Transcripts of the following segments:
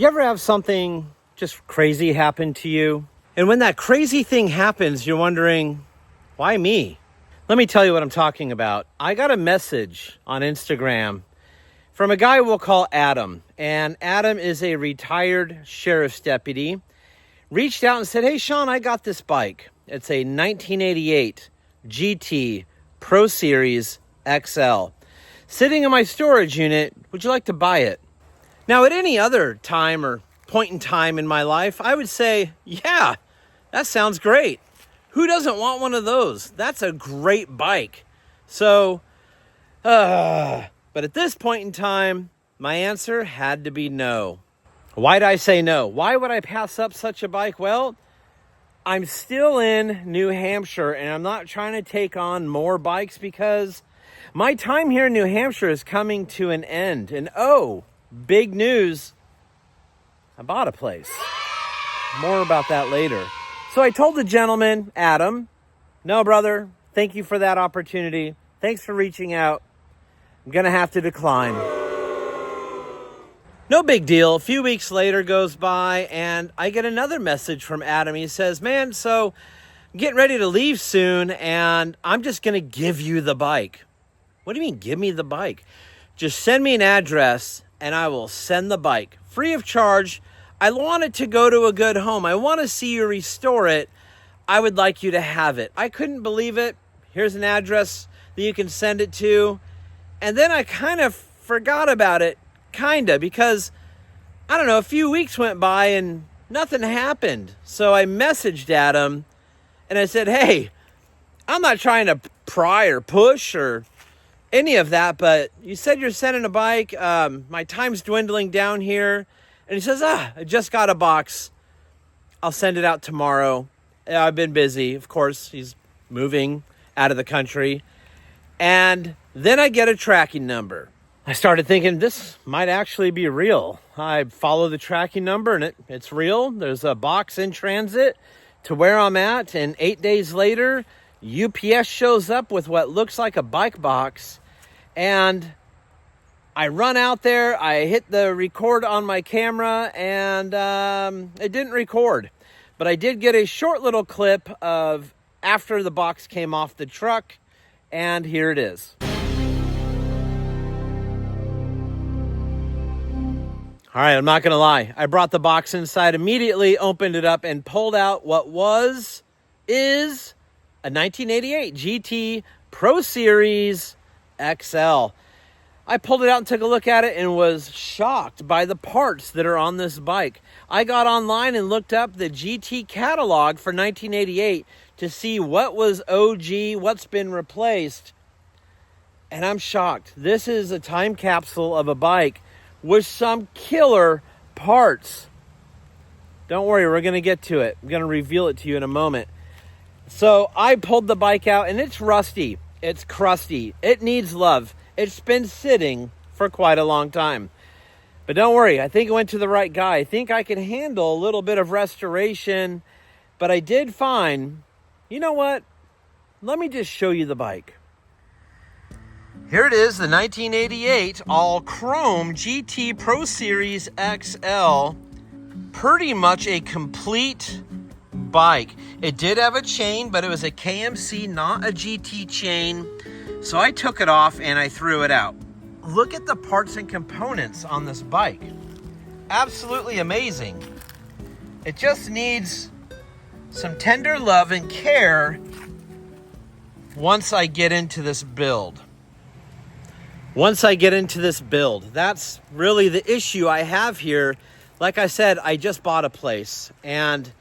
You ever have something just crazy happen to you? And when that crazy thing happens, you're wondering, why me? Let me tell you what I'm talking about. I got a message on Instagram from a guy we'll call Adam. And Adam is a retired sheriff's deputy. Reached out and said, hey, Sean, I got this bike. It's a 1988 GT Pro Series XL. Sitting in my storage unit. Would you like to buy it? Now, at any other time or point in time in my life, I would say, yeah, that sounds great. Who doesn't want one of those? That's a great bike. So, but at this point in time, my answer had to be no. Why did I say no? Why would I pass up such a bike? Well, I'm still in New Hampshire, and I'm not trying to take on more bikes because my time here in New Hampshire is coming to an end. And oh, big news, I bought a place. More about that later. So I told the gentleman, Adam, no, brother, thank you for that opportunity. Thanks for reaching out. I'm going to have to decline. No big deal. A few weeks later goes by, and I get another message from Adam. He says, man, so I'm getting ready to leave soon, and I'm just going to give you the bike. What do you mean, give me the bike? Just send me an address, and I will send the bike free of charge. I want it to go to a good home. I want to see you restore it. I would like you to have it. I couldn't believe it. Here's an address that you can send it to. And then I kind of forgot about it, because, I don't know, a few weeks went by and nothing happened. So I messaged Adam and I said, hey, I'm not trying to pry or push or any of that, but you said you're sending a bike. My time's dwindling down here. And he says, I just got a box. I'll send it out tomorrow. I've been busy. Of course, he's moving out of the country. And then I get a tracking number. I started thinking this might actually be real. I follow the tracking number and it's real. There's a box in transit to where I'm at. And 8 days later, UPS shows up with what looks like a bike box. And I run out there, I hit the record on my camera, and it didn't record. But I did get a short little clip of after the box came off the truck, and here it is. All right, I'm not going to lie. I brought the box inside, immediately opened it up, and pulled out what is a 1988 GT Pro Series XL. I pulled it out and took a look at it and was shocked by the parts that are on this bike. I got online and looked up the GT catalog for 1988 to see what was OG, what's been replaced. And I'm shocked. This is a time capsule of a bike with some killer parts. Don't worry, we're going to get to it. I'm going to reveal it to you in a moment. So I pulled the bike out and it's rusty. It's crusty. It needs love. It's been sitting for quite a long time. But don't worry, I think I went to the right guy. I think I can handle a little bit of restoration. But I did find, you know what? Let me just show you the bike. Here it is, the 1988 all chrome GT Pro Series XL. Pretty much a complete bike. It did have a chain, but it was a KMC, not a GT chain. So I took it off and I threw it out. Look at the parts and components on this bike. Absolutely amazing. It just needs some tender love and care once I get into this build. That's really the issue I have here. Like I said, I just bought a place and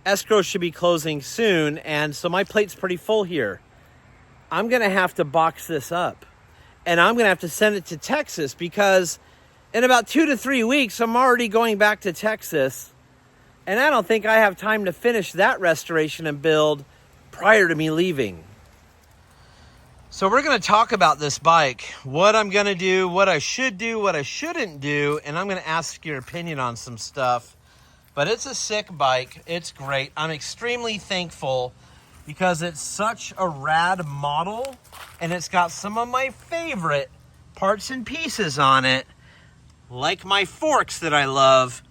escrow should be closing soon. And so my plate's pretty full here. I'm going to have to box this up and I'm going to have to send it to Texas because in about 2 to 3 weeks, I'm already going back to Texas. And I don't think I have time to finish that restoration and build prior to me leaving. So we're going to talk about this bike, what I'm going to do, what I should do, what I shouldn't do, and I'm going to ask your opinion on some stuff. But it's a sick bike. It's great. I'm extremely thankful because it's such a rad model and it's got some of my favorite parts and pieces on it, like my forks that I love,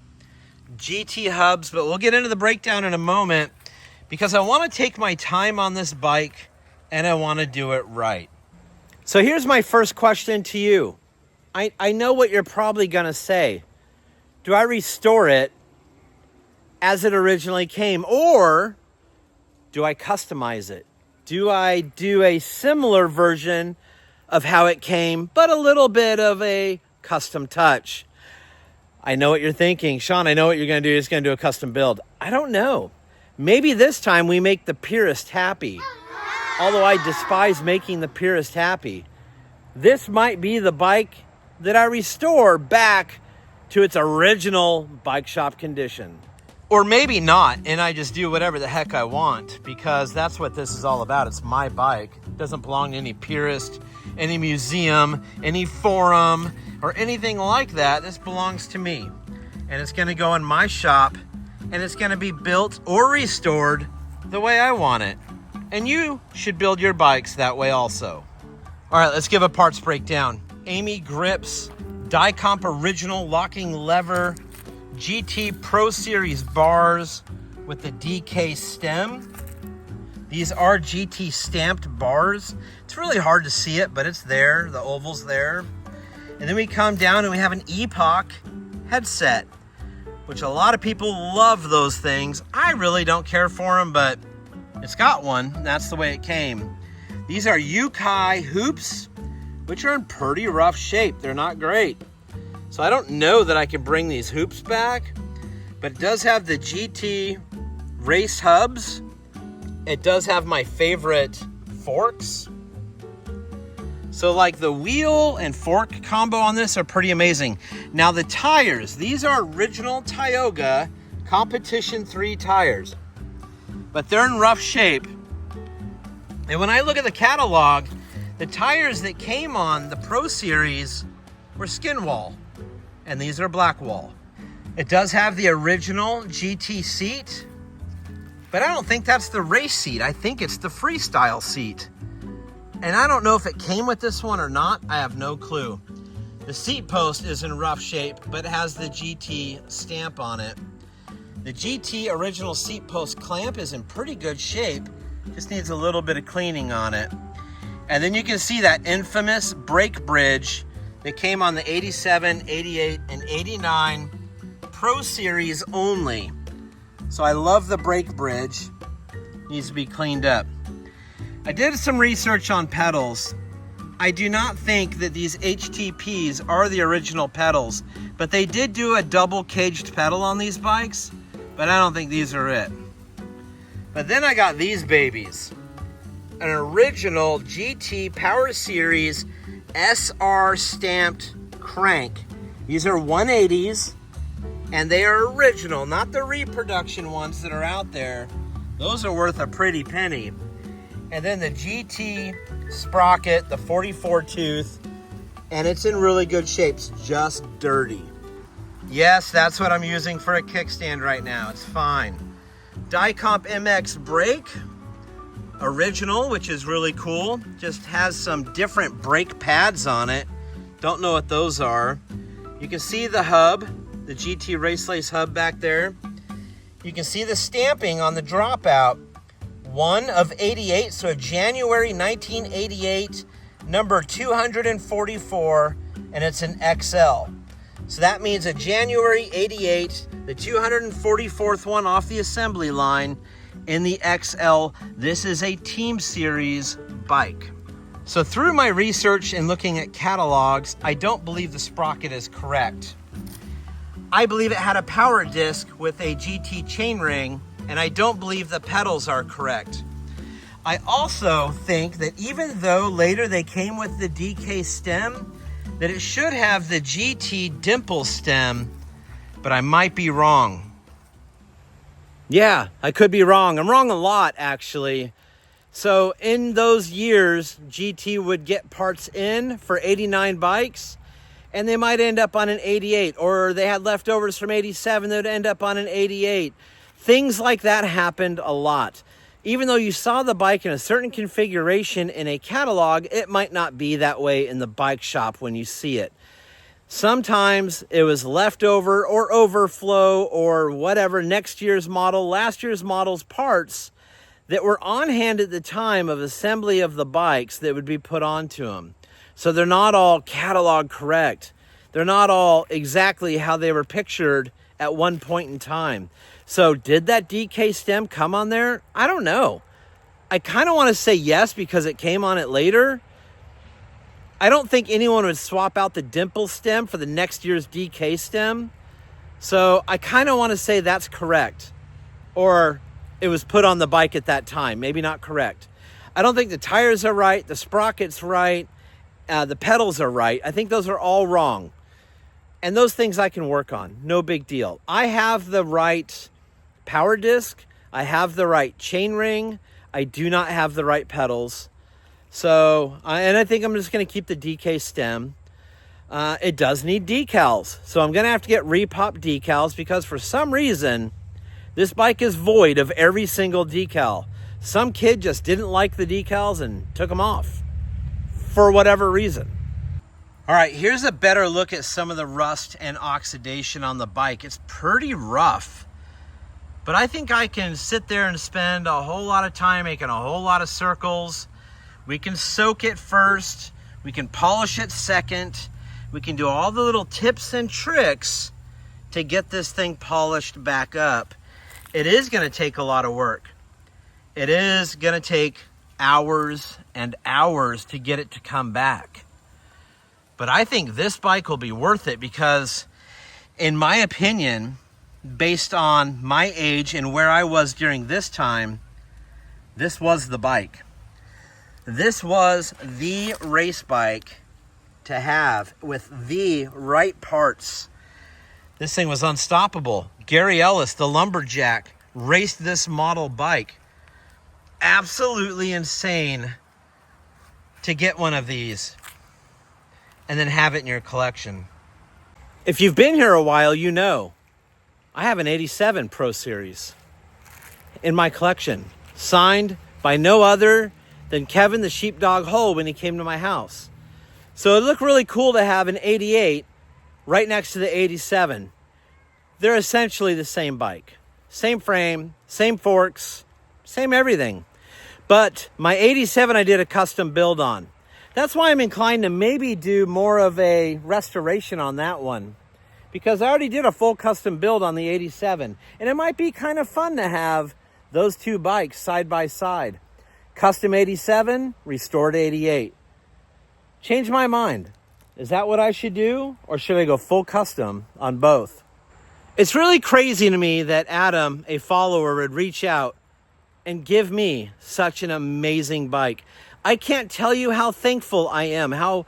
GT hubs, but we'll get into the breakdown in a moment because I want to take my time on this bike and I want to do it right. So here's my first question to you. I know what you're probably going to say. Do I restore it as it originally came, or do I customize it? Do I do a similar version of how it came, but a little bit of a custom touch? I know what you're thinking. Sean, I know what you're going to do. You're just going to do a custom build. I don't know. Maybe this time we make the purist happy. Although I despise making the purist happy. This might be the bike that I restore back to its original bike shop condition. Or maybe not, and I just do whatever the heck I want, because that's what this is all about. It's my bike. It doesn't belong to any purist, any museum, any forum, or anything like that. This belongs to me. And it's going to go in my shop, and it's going to be built or restored the way I want it. And you should build your bikes that way also. All right, let's give a parts breakdown. Amy Grips, Dicomp Original Locking Lever, GT Pro Series bars with the DK stem. These are GT stamped bars. It's really hard to see it, but it's there. The oval's there. And then we come down and we have an Epoch headset, which a lot of people love those things. I really don't care for them, but it's got one. That's the way it came. These are Yukai hoops, which are in pretty rough shape. They're not great. So I don't know that I can bring these hoops back, but it does have the GT race hubs. It does have my favorite forks. So like the wheel and fork combo on this are pretty amazing. Now the tires, these are original Tioga Competition 3 tires, but they're in rough shape. And when I look at the catalog, the tires that came on the Pro Series were skin wall, and these are black wall. It does have the original GT seat, but I don't think that's the race seat. I think it's the freestyle seat. And I don't know if it came with this one or not. I have no clue. The seat post is in rough shape, but it has the GT stamp on it. The GT original seat post clamp is in pretty good shape. Just needs a little bit of cleaning on it. And then you can see that infamous brake bridge that came on the 87, 88, and 89 Pro Series only. So I love the brake bridge. Needs to be cleaned up. I did some research on pedals. I do not think that these HTPs are the original pedals, but they did do a double caged pedal on these bikes, but I don't think these are it. But then I got these babies. An original GT Power Series SR stamped crank. These are 180s, and they are original, not the reproduction ones that are out there. Those are worth a pretty penny. And then the GT sprocket, the 44 tooth, and it's in really good shape. It's just dirty. Yes, that's what I'm using for a kickstand right now. It's fine. Dicomp MX brake, original, which is really cool. Just has some different brake pads on it. Don't know what those are. You can see the hub, the GT Racelace hub back there. You can see the stamping on the dropout. 1 of 88, so January 1988, number 244, and it's an XL. So that means a January 88, the 244th one off the assembly line in the XL. This is a Team Series bike. So through my research and looking at catalogs, I don't believe the sprocket is correct. I believe it had a power disc with a GT chainring, and I don't believe the pedals are correct. I also think that even though later they came with the DK stem, that it should have the GT dimple stem, but I might be wrong. Yeah, I could be wrong. I'm wrong a lot, actually. So in those years, GT would get parts in for 89 bikes, and they might end up on an 88, or they had leftovers from 87 that would end up on an 88. Things like that happened a lot. Even though you saw the bike in a certain configuration in a catalog, it might not be that way in the bike shop when you see it. Sometimes it was leftover or overflow or whatever, next year's model, last year's model's parts that were on hand at the time of assembly of the bikes that would be put onto them. So they're not all catalog correct. They're not all exactly how they were pictured at one point in time. So did that DK stem come on there? I don't know. I kind of want to say yes because it came on it later. I don't think anyone would swap out the dimple stem for the next year's DK stem. So I kind of want to say that's correct. Or it was put on the bike at that time. Maybe not correct. I don't think the tires are right. The sprocket's right. The pedals are right. I think those are all wrong. And those things I can work on. No big deal. I have the right power disc. I have the right chain ring. I do not have the right pedals. So, and I think I'm just going to keep the DK stem. It does need decals. So I'm going to have to get repop decals because for some reason, this bike is void of every single decal. Some kid just didn't like the decals and took them off for whatever reason. All right, here's a better look at some of the rust and oxidation on the bike. It's pretty rough, but I think I can sit there and spend a whole lot of time making a whole lot of circles. We can soak it first. We can polish it second. We can do all the little tips and tricks to get this thing polished back up. It is going to take a lot of work. It is going to take hours and hours to get it to come back. But I think this bike will be worth it because, in my opinion, based on my age and where I was during this time, this was the bike. This was the race bike to have with the right parts. This thing was unstoppable. Gary Ellis, the lumberjack, raced this model bike. Absolutely insane to get one of these and then have it in your collection. If you've been here a while, you know I have an 87 Pro Series in my collection, signed by no other than Kevin the Sheepdog Hull when he came to my house. So it looked really cool to have an 88 right next to the 87. They're essentially the same bike. Same frame, same forks, same everything. But my 87 I did a custom build on. That's why I'm inclined to maybe do more of a restoration on that one. Because I already did a full custom build on the 87. And it might be kind of fun to have those two bikes side by side. Custom 87, restored 88. Change my mind. Is that what I should do? Or should I go full custom on both? It's really crazy to me that Adam, a follower, would reach out and give me such an amazing bike. I can't tell you how thankful I am, how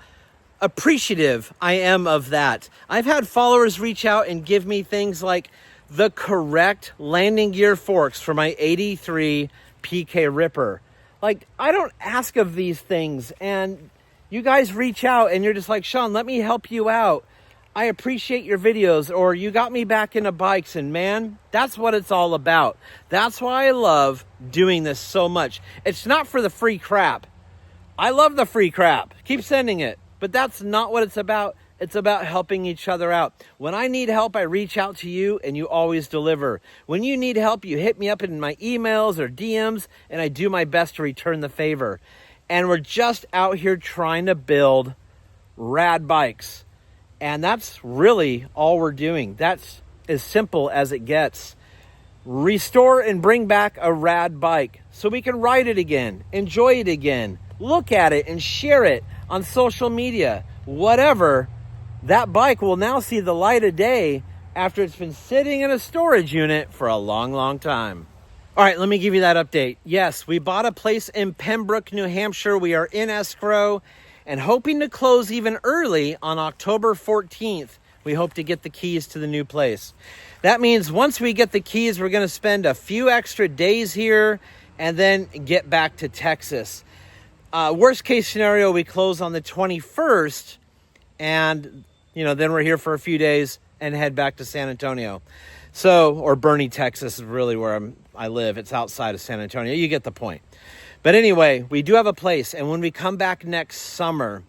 appreciative I am of that. I've had followers reach out and give me things like the correct landing gear forks for my 83 PK Ripper. Like, I don't ask of these things, and you guys reach out and you're just like, Sean, let me help you out. I appreciate your videos, or you got me back into bikes, and man, that's what it's all about. That's why I love doing this so much. It's not for the free crap. I love the free crap. Keep sending it. But that's not what it's about. It's about helping each other out. When I need help, I reach out to you and you always deliver. When you need help, you hit me up in my emails or DMs and I do my best to return the favor. And we're just out here trying to build rad bikes. And that's really all we're doing. That's as simple as it gets. Restore and bring back a rad bike so we can ride it again, enjoy it again, look at it and share it on social media, whatever. That bike will now see the light of day after it's been sitting in a storage unit for a long, long time. All right, let me give you that update. Yes, we bought a place in Pembroke, New Hampshire. We are in escrow and hoping to close even early on October 14th. We hope to get the keys to the new place. That means once we get the keys, we're going to spend a few extra days here and then get back to Texas. Worst case scenario, we close on the 21st and, then we're here for a few days and head back to San Antonio. So, or Bernie, Texas is really where I live. It's outside of San Antonio. You get the point. But anyway, we do have a place. And when we come back next summer,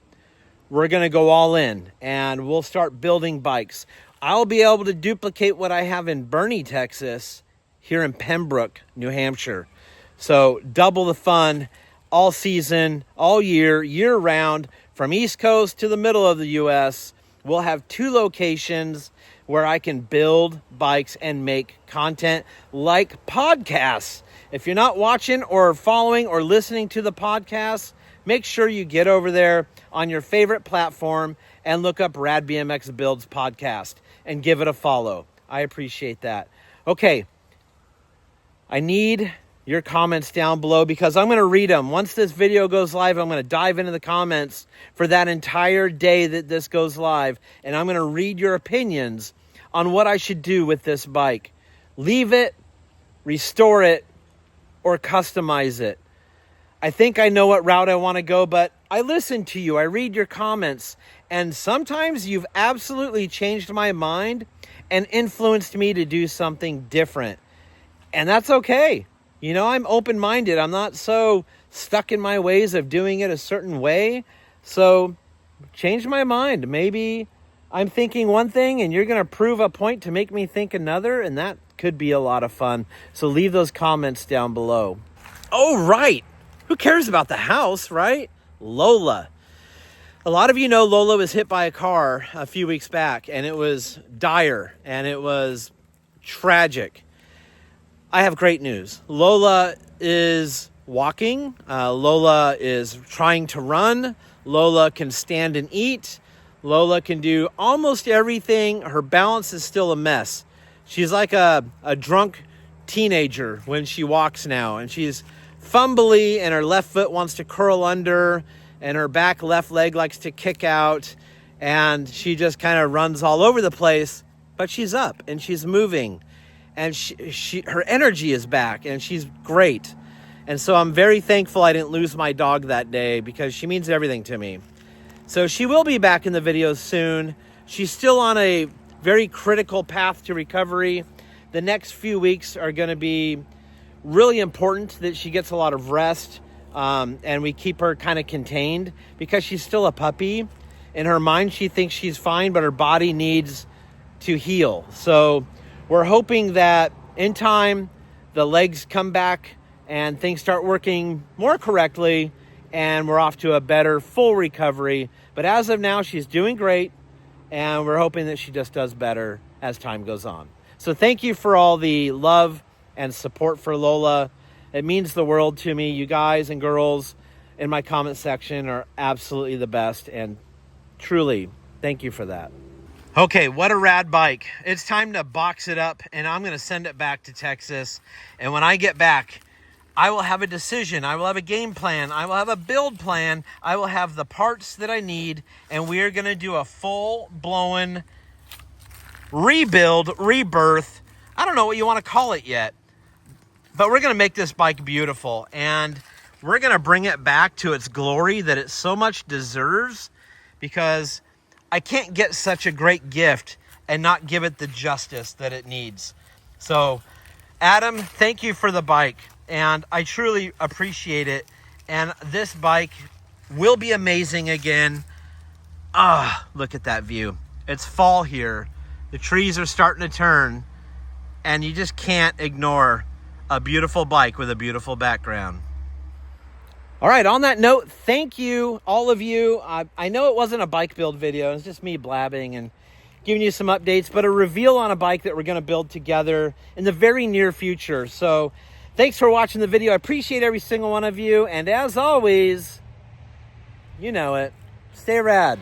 we're going to go all in and we'll start building bikes. I'll be able to duplicate what I have in Boerne, Texas, here in Pembroke, New Hampshire. So double the fun all season, all year, year round, from East Coast to the middle of the US. We'll have 2 locations where I can build bikes and make content like podcasts. If you're not watching or following or listening to the podcast, make sure you get over there on your favorite platform and look up RADBMX Builds podcast and give it a follow. I appreciate that. Okay, I need your comments down below because I'm going to read them. Once this video goes live, I'm going to dive into the comments for that entire day that this goes live, and I'm going to read your opinions on what I should do with this bike. Leave it, restore it, or customize it. I think I know what route I want to go, but I listen to you. I read your comments, and sometimes you've absolutely changed my mind and influenced me to do something different. And that's okay. You know, I'm open-minded. I'm not so stuck in my ways of doing it a certain way. So change my mind. Maybe I'm thinking one thing and you're going to prove a point to make me think another, and that could be a lot of fun. So leave those comments down below. Oh, right. Who cares about the house, right? Lola. A lot of you know Lola was hit by a car a few weeks back, and it was dire and it was tragic. I have great news. Lola is walking. Lola is trying to run. Lola can stand and eat. Lola can do almost everything. Her balance is still a mess. She's like a drunk teenager when she walks now, and she's fumbly, and her left foot wants to curl under, and her back left leg likes to kick out, and she just kind of runs all over the place, but she's up and she's moving, and her energy is back, and she's great. And so I'm very thankful I didn't lose my dog that day because she means everything to me. So she will be back in the videos soon. She's still on a very critical path to recovery. The next few weeks are going to be really important that she gets a lot of rest, and we keep her kind of contained because she's still a puppy. In her mind, she thinks she's fine, but her body needs to heal. So we're hoping that in time, the legs come back and things start working more correctly, and we're off to a better full recovery. But as of now, she's doing great, and we're hoping that she just does better as time goes on. So thank you for all the love and support for Lola. It means the world to me. You guys and girls in my comment section are absolutely the best, and truly, thank you for that. Okay, what a rad bike. It's time to box it up, and I'm going to send it back to Texas. And when I get back, I will have a decision. I will have a game plan. I will have a build plan. I will have the parts that I need, and we are going to do a full-blown rebuild, rebirth. I don't know what you want to call it yet, but we're going to make this bike beautiful, and we're going to bring it back to its glory that it so much deserves, because I can't get such a great gift and not give it the justice that it needs. So, Adam, thank you for the bike, and I truly appreciate it. And this bike will be amazing again. Look at that view. It's fall here. The trees are starting to turn, and you just can't ignore a beautiful bike with a beautiful background. All right, on that note, thank you, all of you. I know it wasn't a bike build video. It's just me blabbing and giving you some updates, but a reveal on a bike that we're going to build together in the very near future. So thanks for watching the video. I appreciate every single one of you. And as always, you know it, stay rad.